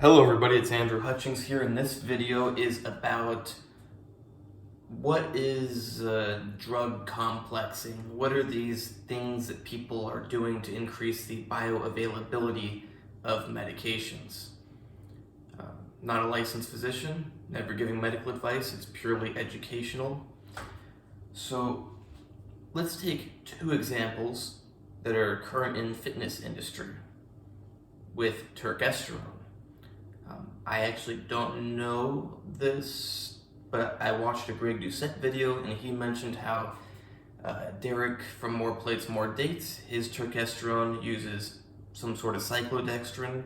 Hello everybody, it's Andrew Hutchings here, and this video is about what is drug complexing. What are these things that people are doing to increase the bioavailability of medications? Not a licensed physician, never giving medical advice, it's purely educational. So let's take two examples that are current in the fitness industry with turkesterone. I actually don't know this, but I watched a Greg Doucette video and he mentioned how Derek from More Plates, More Dates, his turkesterone uses some sort of cyclodextrin,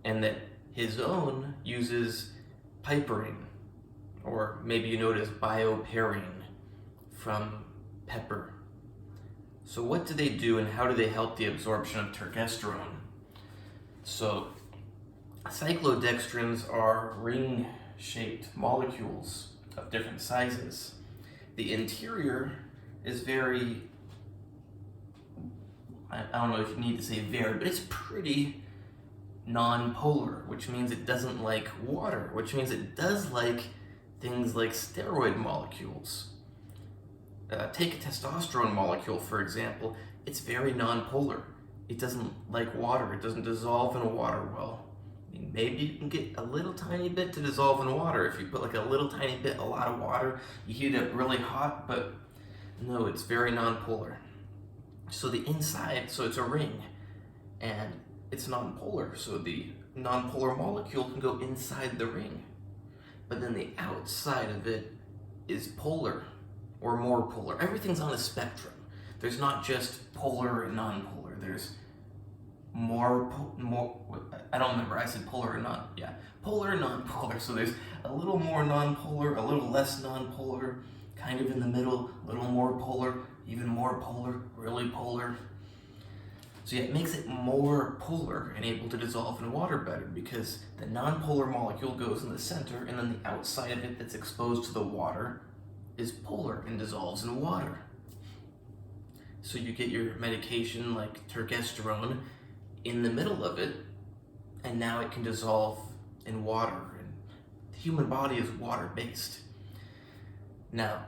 and that his own uses piperine, or maybe you know it as bioperine from pepper. So what do they do and how do they help the absorption of turkesterone? So cyclodextrins are ring-shaped molecules of different sizes. The interior is very, I don't know if you need to say very, but it's pretty non-polar, which means it doesn't like water, which means it does like things like steroid molecules. Take a testosterone molecule, for example. It's very non-polar. It doesn't like water. It doesn't dissolve in water well. Maybe you can get a little tiny bit to dissolve in water. If you put like a little tiny bit, a lot of water, you heat it up really hot, but no, it's very non-polar. So the inside, so it's a ring, and it's non-polar, so the non-polar molecule can go inside the ring. But then the outside of it is polar, or more polar. Everything's on a spectrum. There's not just polar and non-polar. There's more, I don't remember, I said polar or not, yeah, polar and non-polar, so there's a little more non-polar, a little less non-polar, kind of in the middle, a little more polar, even more polar, really polar. So yeah, it makes it more polar and able to dissolve in water better because the non-polar molecule goes in the center and then the outside of it that's exposed to the water is polar and dissolves in water. So you get your medication like turkesterone in the middle of it, and now it can dissolve in water, and the human body is water-based. Now,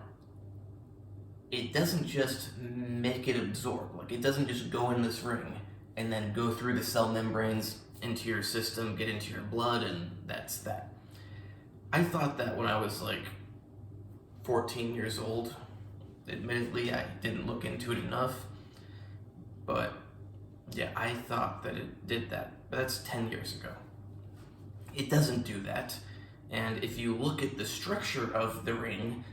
it doesn't just make it absorb, like it doesn't just go in this ring and then go through the cell membranes into your system, get into your blood, and that's that. I thought that when I was like 14 years old. Admittedly, I didn't look into it enough, but yeah, I thought that it did that, but that's 10 years ago. It doesn't do that, and if you look at the structure of the ring,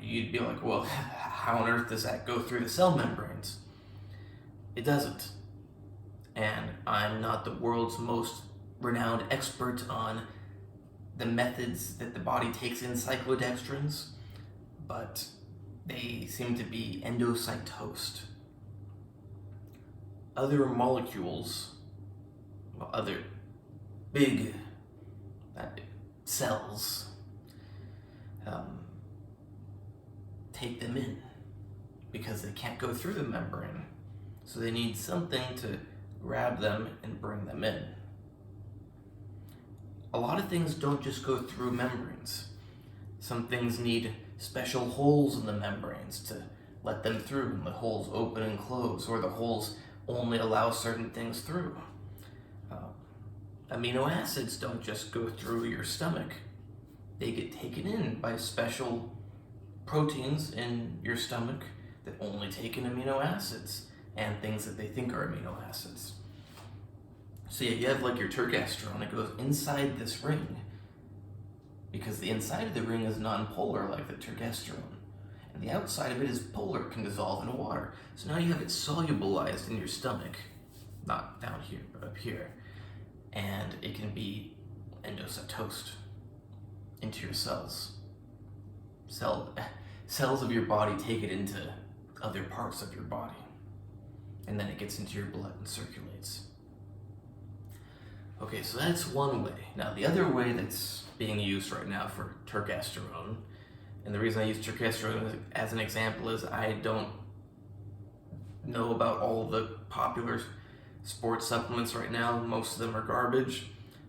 you'd be like, well, how on earth does that go through the cell membranes? It doesn't, and I'm not the world's most renowned expert on the methods that the body takes in cyclodextrins, but they seem to be endocytosed. Other molecules, well, other big cells, take them in because they can't go through the membrane. So they need something to grab them and bring them in. A lot of things don't just go through membranes. Some things need special holes in the membranes to let them through, and the holes open and close, or the holes only allow certain things through. Amino acids don't just go through your stomach. They get taken in by special proteins in your stomach that only take in amino acids and things that they think are amino acids. So yeah, you have like your turkesterone, it goes inside this ring because the inside of the ring is non-polar like the turkesterone, and the outside of it is polar, can dissolve in water. So now you have it solubilized in your stomach, not down here, but up here, and it can be endocytosed into your cells. Cells of your body take it into other parts of your body, and then it gets into your blood and circulates. Okay, so that's one way. Now the other way that's being used right now for turkesterone, and the reason I use turkesterone as an example is I don't know about all the popular sports supplements right now. Most of them are garbage.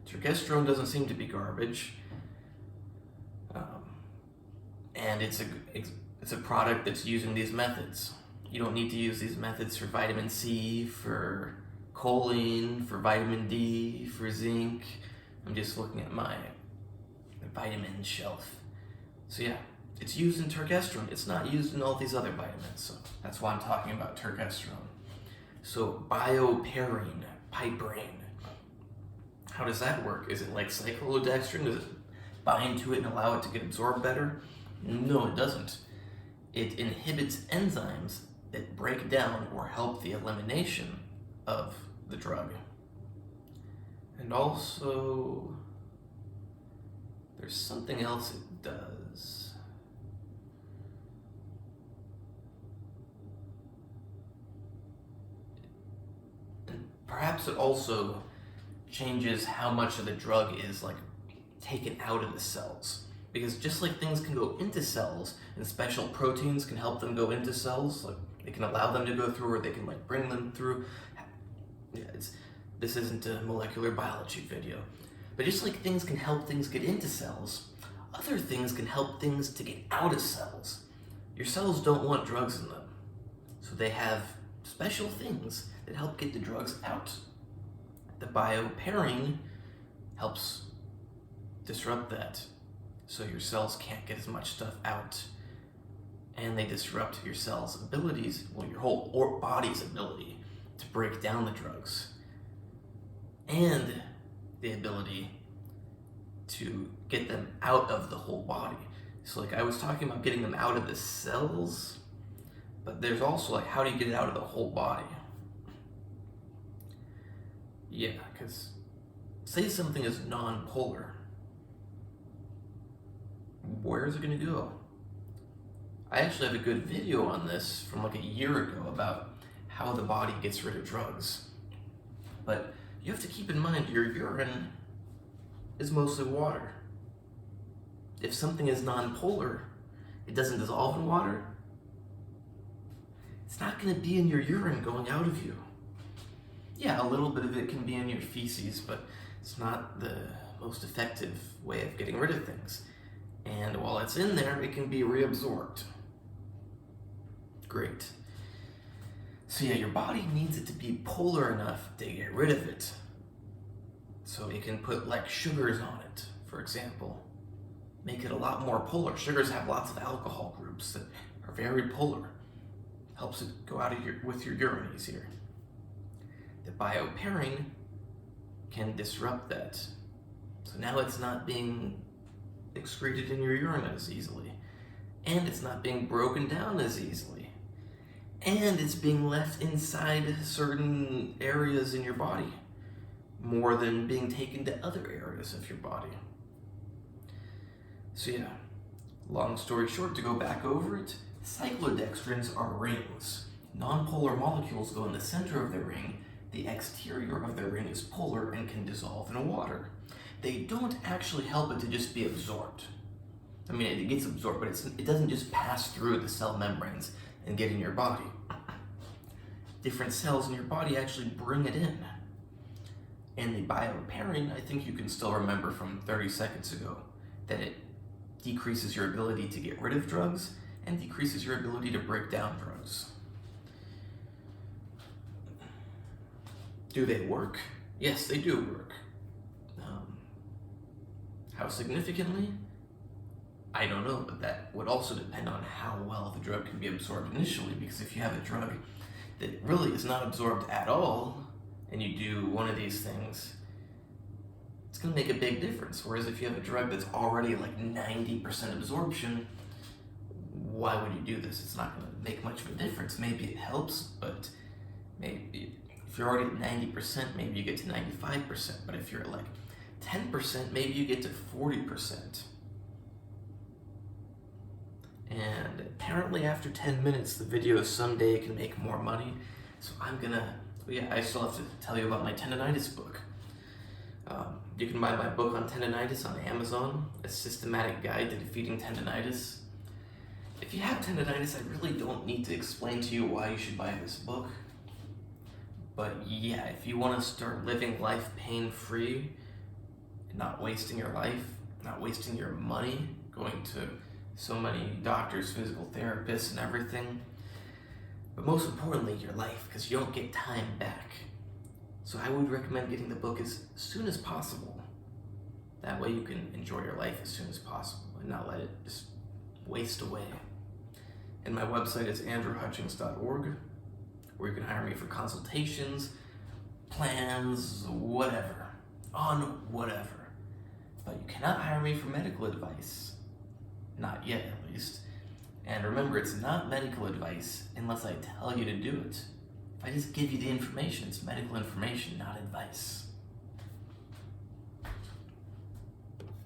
Turkesterone doesn't seem to be garbage, and it's a product that's using these methods. You don't need to use these methods for vitamin C, for choline, for vitamin D, for zinc. I'm just looking at my vitamin shelf. So yeah, it's used in turkesterone. It's not used in all these other vitamins, so that's why I'm talking about turkesterone. So bioperine, piperine. How does that work? Is it like cyclodextrin? Does it bind to it and allow it to get absorbed better? No, it doesn't. It inhibits enzymes that break down or help the elimination of the drug. And also, there's something else it does. And perhaps it also changes how much of the drug is like taken out of the cells. Because just like things can go into cells and special proteins can help them go into cells, like they can allow them to go through or they can like bring them through. Yeah, this isn't a molecular biology video. But just like things can help things get into cells, other things can help things to get out of cells. Your cells don't want drugs in them. So they have special things that help get the drugs out. The bioperine helps disrupt that. So your cells can't get as much stuff out. And they disrupt your cell's abilities, well, your whole body's ability to break down the drugs. And the ability to get them out of the whole body. So like I was talking about getting them out of the cells, but there's also like how do you get it out of the whole body? Yeah, because say something is non-polar. Where is it going to go? I actually have a good video on this from like a year ago about how the body gets rid of drugs. But you have to keep in mind your urine is mostly water. If something is non-polar, it doesn't dissolve in water, it's not going to be in your urine going out of you. Yeah, a little bit of it can be in your feces, but it's not the most effective way of getting rid of things. And while it's in there, it can be reabsorbed. Great. So yeah, your body needs it to be polar enough to get rid of it. So it can put like sugars on it, for example. Make it a lot more polar. Sugars have lots of alcohol groups that are very polar. Helps it go out of with your urine easier. The bioperine can disrupt that. So now it's not being excreted in your urine as easily. And it's not being broken down as easily. And it's being left inside certain areas in your body more than being taken to other areas of your body. So yeah, long story short, to go back over it, cyclodextrins are rings. Non-polar molecules go in the center of the ring. The exterior of the ring is polar and can dissolve in water. They don't actually help it to just be absorbed. I mean, it gets absorbed, but it doesn't just pass through the cell membranes and get in your body. Different cells in your body actually bring it in. And the bioperine, I think you can still remember from 30 seconds ago, that it decreases your ability to get rid of drugs and decreases your ability to break down drugs. Do they work? Yes, they do work. How significantly? I don't know, but that would also depend on how well the drug can be absorbed initially, because if you have a drug that really is not absorbed at all, and you do one of these things, it's going to make a big difference. Whereas if you have a drug that's already like 90% absorption, why would you do this? It's not going to make much of a difference. Maybe it helps, but maybe if you're already at 90%, maybe you get to 95%. But if you're at like 10%, maybe you get to 40%. And apparently after 10 minutes, the video someday can make more money. So I still have to tell you about my tendinitis book. You can buy my book on tendinitis on Amazon, A Systematic Guide to Defeating Tendinitis. If you have tendinitis, I really don't need to explain to you why you should buy this book. But yeah, if you want to start living life pain-free, and not wasting your life, not wasting your money going to so many doctors, physical therapists, and everything. But most importantly, your life, because you don't get time back. So I would recommend getting the book as soon as possible. That way you can enjoy your life as soon as possible and not let it just waste away. And my website is andrewhutchings.org, where you can hire me for consultations, plans, whatever, on whatever. But you cannot hire me for medical advice. Not yet, at least. And remember, it's not medical advice unless I tell you to do it. If I just give you the information, it's medical information, not advice.